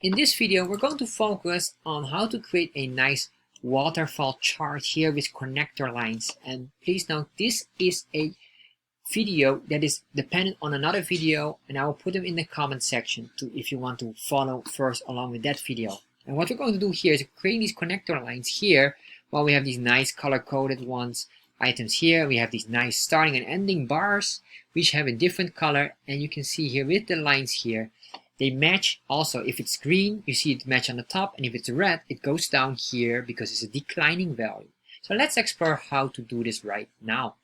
In this video, we're going to focus on how to create a nice waterfall chart here with connector lines. And please note, this is a video that is dependent on another video, and I will put them in the comment section if you want to follow first along with that video. And what we're going to do here is create these connector lines here, while we have these nice color-coded items here. We have these nice starting and ending bars, which have a different color, and you can see here with the lines here, they match also. If it's green, you see it match on the top, and if it's red, it goes down here because it's a declining value. So let's explore how to do this right now.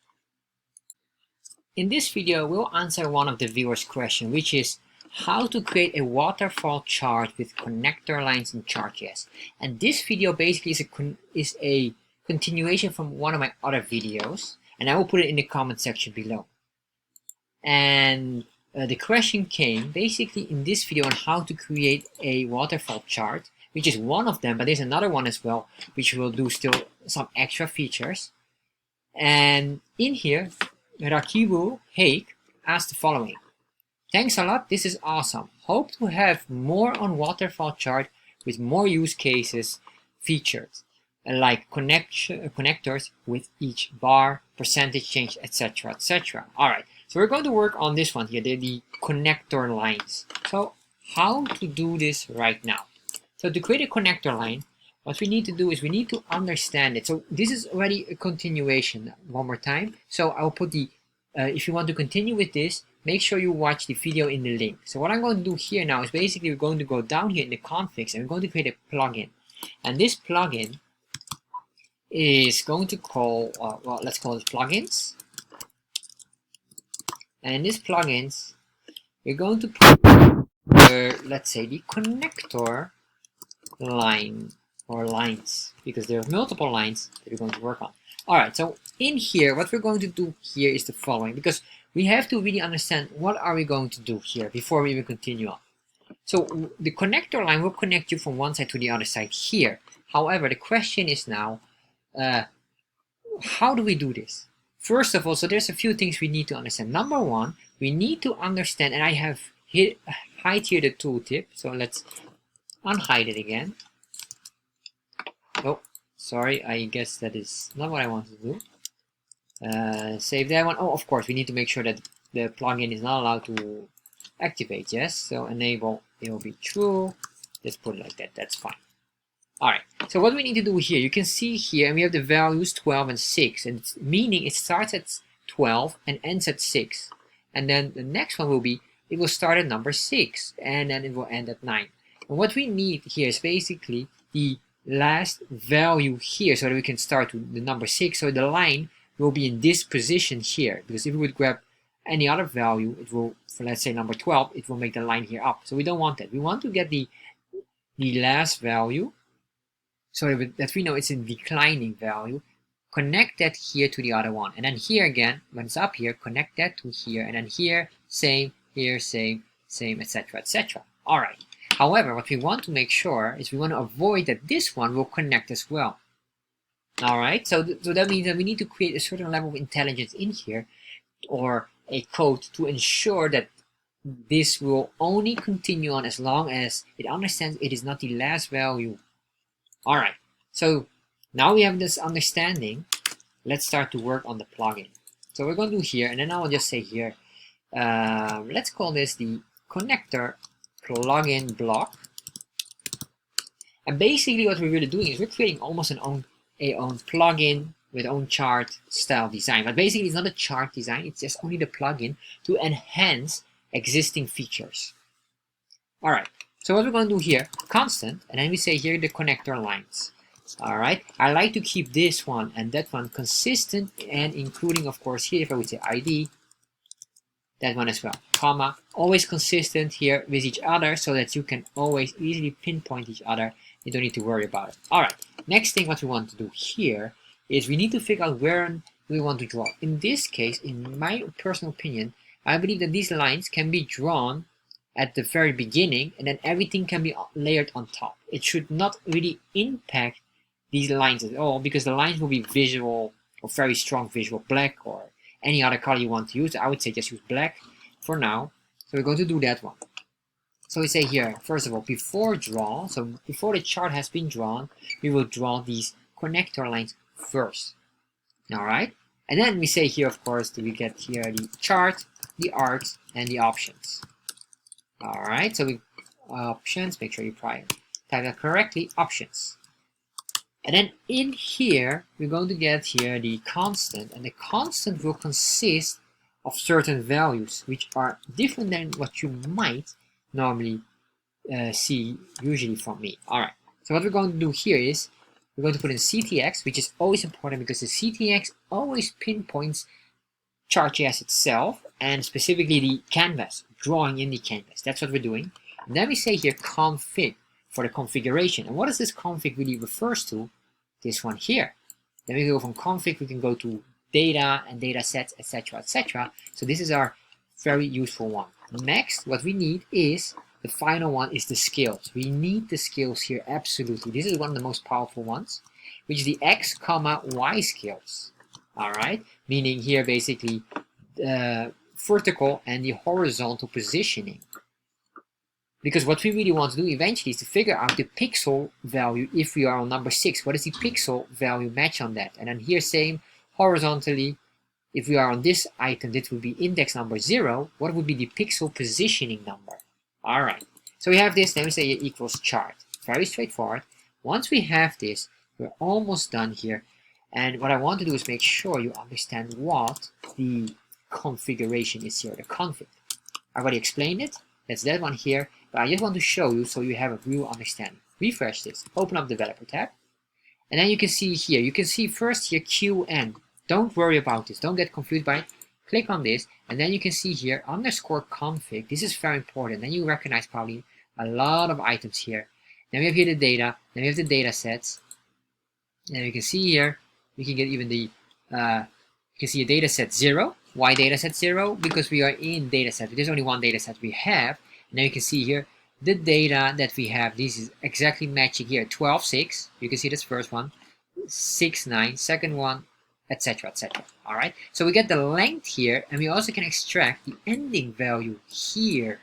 In this video, we'll answer one of the viewers' questions, which is how to create a waterfall chart with connector lines in Chart.js. And this video basically is a continuation from one of my other videos, and I will put it in the comment section below. And the question came basically in this video on how to create a waterfall chart, which is one of them, but there's another one as well, which will do still some extra features. And in here, Rakibu Haik asked the following: "Thanks a lot, this is awesome. Hope to have more on waterfall chart with more use cases featured, like connectors with each bar, percentage change, etc. etc. Alright, so we're going to work on this one here, the connector lines. So how to do this right now? So to create a connector line, what we need to do is we need to understand it. So this is already a continuation one more time. So I'll put the, if you want to continue with this, make sure you watch the video in the link. So what I'm going to do here now is basically we're going to go down here in the configs and we're going to create a plugin. And this plugin is going to call, well, let's call it plugins. And in this plugins, we're going to put, let's say, the connector line or lines, because there are multiple lines that we're going to work on. Alright, so in here, what we're going to do here is the following, because we have to really understand what are we going to do here before we even continue on. So the connector line will connect you from one side to the other side here. However, the question is now, how do we do this? First of all, so there's a few things we need to understand. Number one, we need to understand, and I have hide here the tooltip, so let's unhide it again. Oh, sorry, I guess that is not what I want to do. Save that one. Oh, of course, we need to make sure that the plugin is not allowed to activate. Yes, so enable, it will be true. Let's put it like that, that's fine. Alright, so what we need to do here, you can see here, and we have the values 12 and 6, and it's meaning it starts at 12 and ends at 6. And then the next one will be, it will start at number 6, and then it will end at 9. And what we need here is basically the last value here, so that we can start with the number 6, so the line will be in this position here, because if we would grab any other value, it will, for let's say number 12, it will make the line here up. So we don't want that. We want to get the last value, so that we know it's a declining value, connect that here to the other one. And then here again, when it's up here, connect that to here. And then here, same, here, same, etc., etc. Alright. However, what we want to make sure is we want to avoid that this one will connect as well. Alright, so that means that we need to create a certain level of intelligence in here, or a code, to ensure that this will only continue on as long as it understands it is not the last value. Alright, so now we have this understanding. Let's start to work on the plugin. So we're going to do here, and then I will just say here, let's call this the connector plugin block. And basically what we're really doing is we're creating almost a own plugin with own chart style design. But basically it's not a chart design, it's just only the plugin to enhance existing features. Alright. So what we're going to do here, constant, and then we say here the connector lines. Alright, I like to keep this one and that one consistent, and including, of course, here if I would say ID, that one as well, comma, always consistent here with each other, so that you can always easily pinpoint each other. You don't need to worry about it. Alright, next thing what we want to do here is we need to figure out where we want to draw. In this case, in my personal opinion, I believe that these lines can be drawn at the very beginning, and then everything can be layered on top. It should not really impact these lines at all, because the lines will be visual, or very strong visual, black or any other color you want to use. I would say just use black for now. So we're going to do that one. So we say here, first of all, before draw, so before the chart has been drawn, we will draw these connector lines first. All right, and then we say here, of course, that we get here the chart, the art, and the options. All right, so we options, make sure you type that correctly, options. And then in here, we're going to get here the constant, and the constant will consist of certain values, which are different than what you might normally see usually from me. All right, so what we're going to do here is we're going to put in CTX, which is always important because the CTX always pinpoints Chart.js itself and specifically the canvas, drawing in the canvas. That's what we're doing. And then we say here config for the configuration. And what does this config really refers to? This one here. Then we go from config, we can go to data and data sets, etc., etc. So this is our very useful one. Next, what we need is the final one is the scales. We need the scales here absolutely. This is one of the most powerful ones, which is the x, y scales. All right, meaning here basically the vertical and the horizontal positioning. Because what we really want to do eventually is to figure out the pixel value if we are on number 6. What is the pixel value match on that? And then here same horizontally, if we are on this item, this would be index number 0. What would be the pixel positioning number? All right, so we have this, then we say it equals chart. Very straightforward. Once we have this, we're almost done here. And what I want to do is make sure you understand what the configuration is here, the config. I already explained it. That's that one here. But I just want to show you so you have a real understanding. Refresh this. Open up Developer tab. And then you can see here. You can see first here QN. Don't worry about this. Don't get confused by it. Click on this. And then you can see here underscore config. This is very important. Then you recognize probably a lot of items here. Then we have here the data. Then we have the data sets. And you can see here. We can get even the, you can see a data set 0. Why data set 0? Because we are in data set. There's only one data set we have. And then you can see here the data that we have. This is exactly matching here. 12, 6. You can see this first one. 6, 9. Second one, etc., etc. All right. So we get the length here, and we also can extract the ending value here.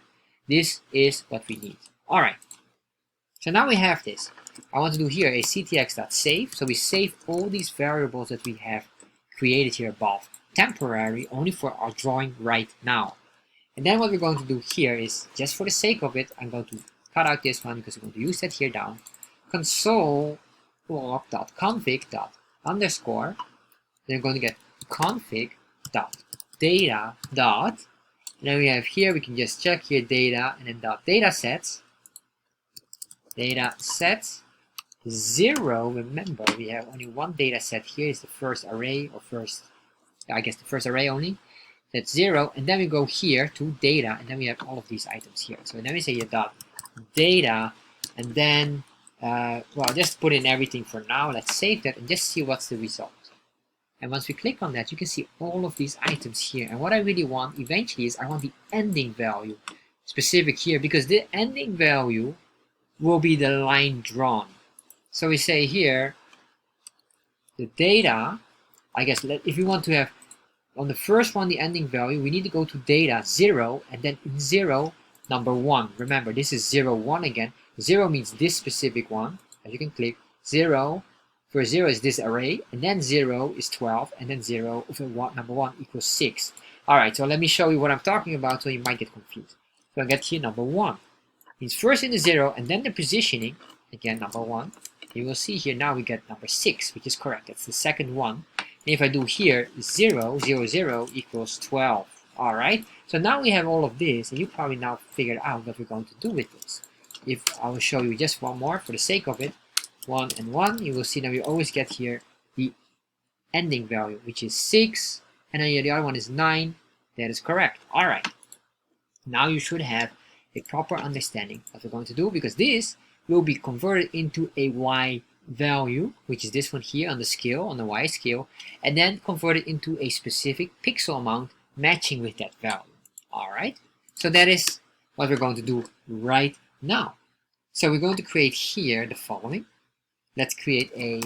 This is what we need. All right. So now we have this. I want to do here a ctx.save. So we save all these variables that we have created here above. Temporary, only for our drawing right now. And then what we're going to do here is, just for the sake of it, I'm going to cut out this one because we're going to use that here down. Console log.config._. Then we're going to get config.data. And then we have here, we can just check here data and then data sets. Data sets 0. Remember, we have only one data set here. Is the first array or first, I guess the first array only. That's 0, and then we go here to data, and then we have all of these items here. So then we say dot data, and then well, just put in everything for now. Let's save that and just see what's the result. And once we click on that, you can see all of these items here. And what I really want eventually is I want the ending value specific here, because the ending value will be the line drawn. So we say here the data. I guess if you want to have on the first one the ending value, we need to go to data 0, and then in 0 number 1. Remember, this is 0 1 again. 0 means this specific one. As you can click 0. First 0 is this array, and then 0 is 12, and then 0 of number 1 equals 6. All right, so let me show you what I'm talking about, so you might get confused. So I get here number 1 means first in the 0, and then the positioning again number 1. You will see here now we get number 6, which is correct. That's the second one. And if I do here 0 0 0 equals 12. All right, so now we have all of this, and you probably now figured out what we're going to do with this. If I will show you just one more for the sake of it, 1 and 1, you will see that we always get here the ending value, which is 6, and then the other one is 9. That is correct. All right, now you should have a proper understanding of what we're going to do, because this will be converted into a y value, which is this one here on the scale, on the y scale, and then converted into a specific pixel amount matching with that value. All right, so that is what we're going to do right now. So we're going to create here the following. Let's create a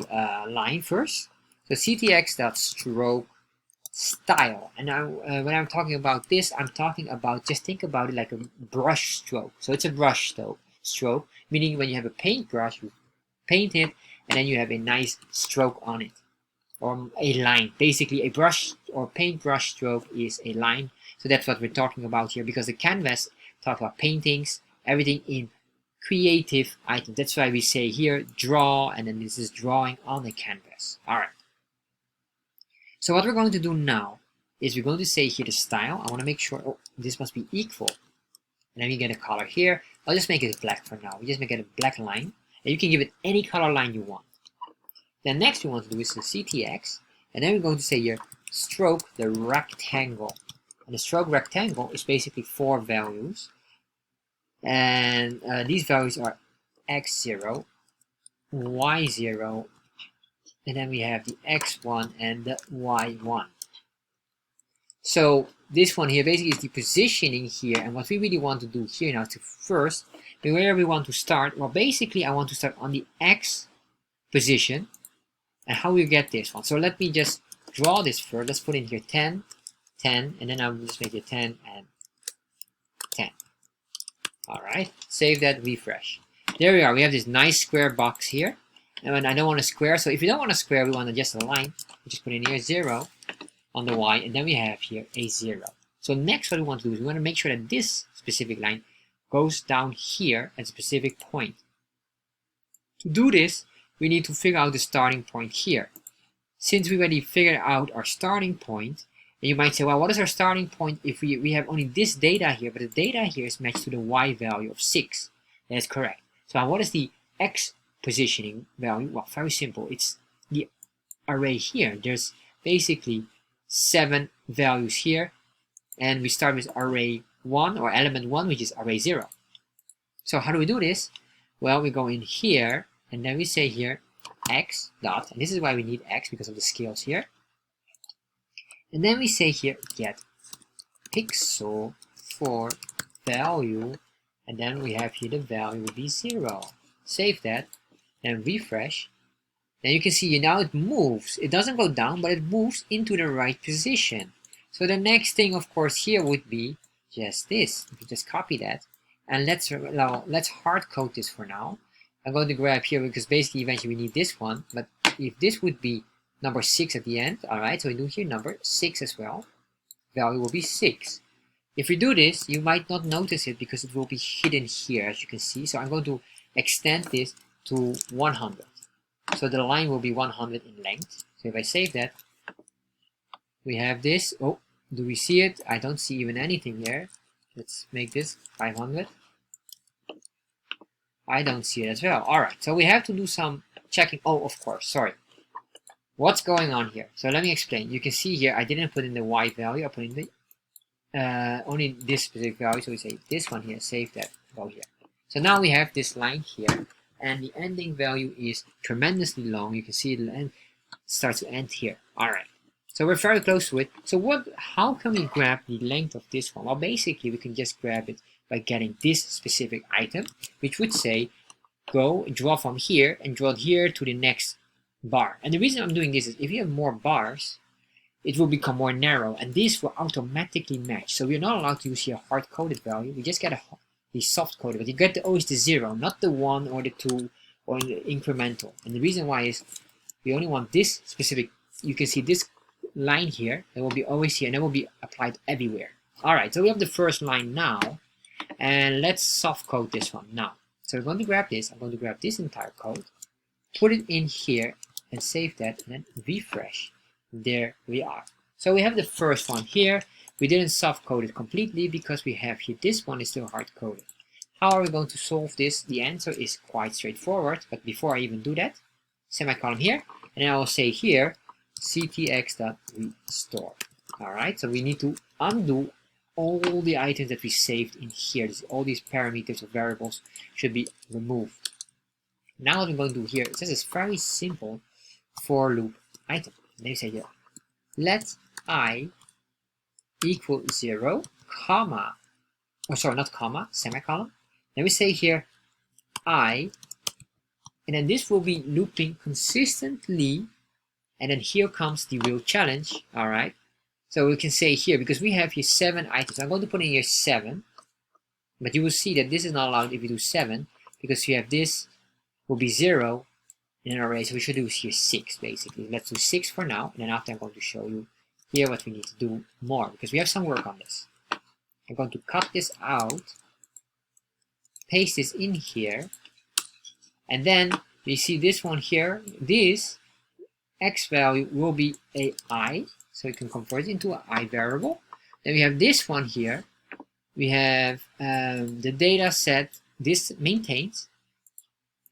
line first. So ctx.stroke style. And now when I'm talking about this, I'm talking about, just think about it like a brush stroke. So it's a brush stroke, meaning when you have a paintbrush, you paint it and then you have a nice stroke on it, or a line. Basically a brush or paintbrush stroke is a line. So that's what we're talking about here, because the canvas talk about paintings, everything in creative items. That's why we say here draw, and then this is drawing on the canvas. All right. So what we're going to do now is we're going to say here the style. I want to make sure, oh, this must be equal. And then we get a color here. I'll just make it black for now. We just make it a black line. And you can give it any color line you want. Then next we want to do is the CTX. And then we're going to say here stroke the rectangle. And the stroke rectangle is basically 4 values. And these values are x0, y0, and then we have the x1 and the y1. So this one here basically is the positioning here, and what we really want to do here now to first, where we want to start, well basically I want to start on the x position, and how we get this one. So let me just draw this first. Let's put in here 10, 10, and then I'll just make it 10 and 10. Alright, save that, refresh. There we are, we have this nice square box here. And I don't want a square, so if you don't want a square, we want just a line. We just put in here 0 on the y, and then we have here a 0. So next what we want to do is we want to make sure that this specific line goes down here at a specific point. To do this, we need to figure out the starting point here. Since we already figured out our starting point, and you might say, well, what is our starting point if we have only this data here, but the data here is matched to the y value of 6. That's correct. So what is the x positioning value? Well, very simple. It's the array here. There's basically 7 values here, and we start with array 1 or element 1, which is array 0. So how do we do this? Well, we go in here, and then we say here x dot, and this is why we need x because of the scales here. And then we say here get pixel for value, and then we have here the value will be 0. Save that and refresh. Then you can see now it moves. It doesn't go down, but it moves into the right position. So the next thing, of course, here would be just this. If you just copy that, and let's hard code this for now. I'm going to grab here because basically eventually we need this one. But if this would be number 6 at the end, all right. So we do here number 6 as well. Value will be 6. If we do this, you might not notice it because it will be hidden here, as you can see. So I'm going to extend this to 100. So the line will be 100 in length. So if I save that, we have this. Oh, do we see it? I don't see even anything there. Let's make this 500. I don't see it as well. Alright, so we have to do some checking. Oh, of course, sorry. What's going on here? So let me explain. You can see here, I didn't put in the y value. I put in the only this specific value. So we say this one here, save that, go here. So now we have this line here, and the ending value is tremendously long. You can see it end, starts to end here. Alright, so we're very close to it. So how can we grab the length of this one? Well, basically we can just grab it by getting this specific item, which would say go draw from here and draw here to the next bar. And the reason I'm doing this is if you have more bars, it will become more narrow, and this will automatically match. So we're not allowed to use here hard-coded value. We just get the soft-coded, but you get always the 0, not the 1 or the 2 or the incremental. And the reason why is we only want this specific. You can see this line here that will be always here, and that will be applied everywhere. All right, so we have the first line now, and let's soft code this one now. So we're going to grab this. I'm going to grab this entire code, put it in here, and save that, and then refresh. There we are. So we have the first one here. We didn't soft code it completely because we have here this one is still hard coded. How are we going to solve this? The answer is quite straightforward, but before I even do that, semicolon here, and then I will say here ctx.restore. Alright, so we need to undo all the items that we saved in here. All these parameters or variables should be removed. Now what I'm going to do here, it says it's very simple for loop item. And then you say here, let I equal 0, comma, oh sorry, not comma, semicolon. Then we say here I, and then this will be looping consistently, and then here comes the real challenge. All right, So we can say here, because we have here 7 items, I'm going to put in here 7, but you will see that this is not allowed if you do 7, because you have this will be 0 in an array, so we should do here 6 basically. Let's do 6 for now, and then after I'm going to show you here what we need to do more, because we have some work on this. I'm going to cut this out, paste this in here, and then you see this one here, this x value will be a I, so you can convert it into an I variable. Then we have this one here, we have the data set, this maintains,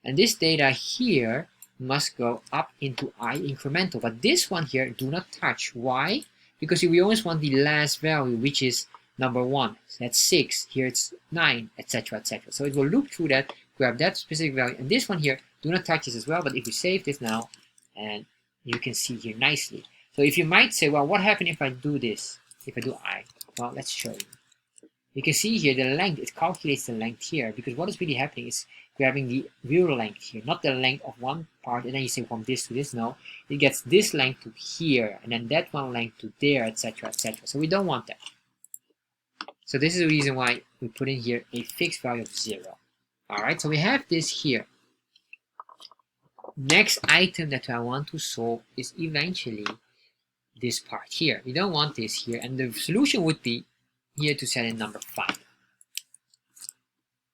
and this data here must go up into I incremental, but this one here do not touch. Why? Because we always want the last value, which is number 1, so that's 6, here it's 9, etc, etc. So it will loop through that, grab that specific value, and this one here do not touch this as well. But if we save this now, and you can see here nicely. So if you might say, well, what happens if I do this, if I do I? Well, let's show you. You can see here the length, it calculates the length here, because what is really happening is grabbing the real length here, not the length of one part, and then you say from this to this. No, it gets this length to here, and then that one length to there, etc, etc. So we don't want that. So this is the reason why we put in here a fixed value of 0. Alright, so we have this here. Next item that I want to solve is eventually this part here. We don't want this here, and the solution would be here to set in number 5.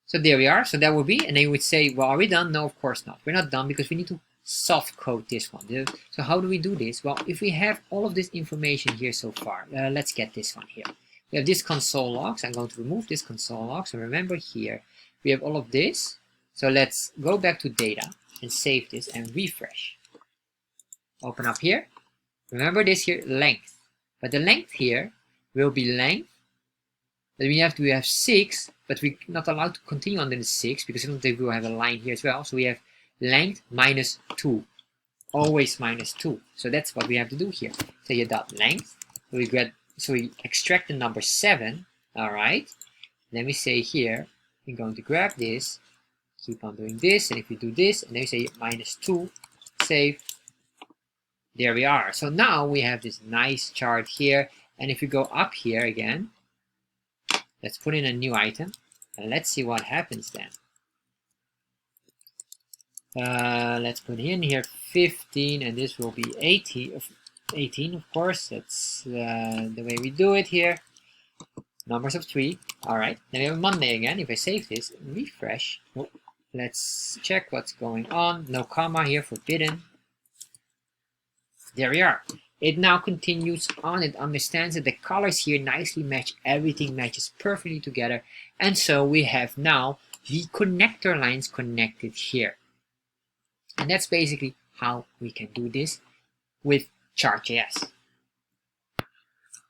So there we are. So that would be, and then you would say, well, are we done? No, of course not. We're not done, because we need to soft code this one. So how do we do this? Well, if we have all of this information here so far, let's get this one here. We have this console logs. I'm going to remove this console log. So remember here, we have all of this. So let's go back to data and save this and refresh. Open up here. Remember this here, length. But the length here will be length. Then we have 6, but we're not allowed to continue under the 6, because we will have a line here as well. So we have length minus 2. Always minus 2. So that's what we have to do here. So you dot length. So we extract the number 7. Alright. Then we say here, we're going to grab this, keep on doing this, and if we do this, and then we say minus 2, save. There we are. So now we have this nice chart here, and if we go up here again, let's put in a new item, and let's see what happens then. Let's put in here 15, and this will be 18, of course. That's the way we do it here. Numbers of 3. Alright, then we have Monday again. If I save this and refresh, let's check what's going on. No comma here, forbidden. There we are. It now continues on. It understands that the colors here nicely match. Everything matches perfectly together. And so we have now the connector lines connected here. And that's basically how we can do this with Chart.js.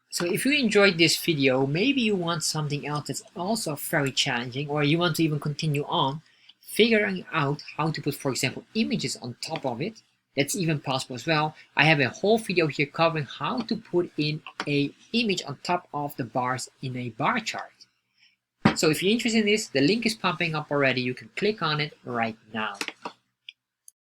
So if you enjoyed this video, maybe you want something else that's also very challenging, or you want to even continue on figuring out how to put, for example, images on top of it. That's even possible as well. I have a whole video here covering how to put in an image on top of the bars in a bar chart. So if you're interested in this, the link is popping up already. You can click on it right now.